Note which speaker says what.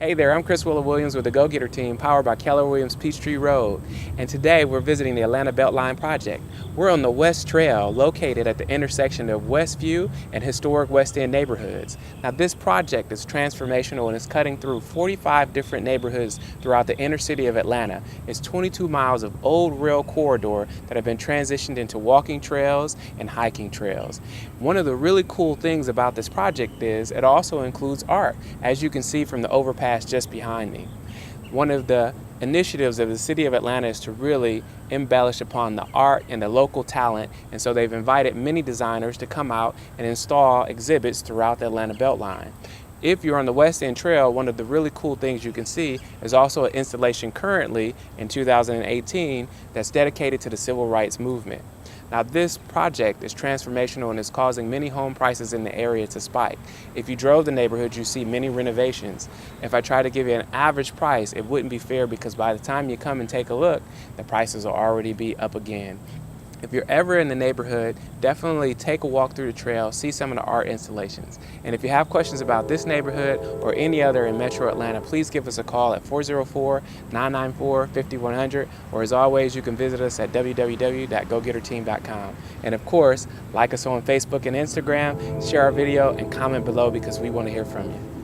Speaker 1: Hey there, I'm Chris Williams with the Go-Getter team powered by Keller Williams Peachtree Road. And today we're visiting the Atlanta Beltline project. We're on the West Trail located at the intersection of Westview and historic West End neighborhoods. Now this project is transformational and is cutting through 45 different neighborhoods throughout the inner city of Atlanta. It's 22 miles of old rail corridor that have been transitioned into walking trails and hiking trails. One of the really cool things about this project is it also includes art, as you can see from the overpass just behind me. One of the initiatives of the city of Atlanta is to really embellish upon the art and the local talent, and so they've invited many designers to come out and install exhibits throughout the Atlanta Beltline. If you're on the West End Trail, one of the really cool things you can see is also an installation currently in 2018 that's dedicated to the civil rights movement. Now this project is transformational and is causing many home prices in the area to spike. If you drove the neighborhood, you see many renovations. If I try to give you an average price, it wouldn't be fair because by the time you come and take a look, the prices will already be up again. If you're ever in the neighborhood, definitely take a walk through the trail, see some of the art installations. And if you have questions about this neighborhood or any other in Metro Atlanta, please give us a call at 404-994-5100, or as always, you can visit us at www.gogetterteam.com. And of course, like us on Facebook and Instagram, share our video, and comment below because we want to hear from you.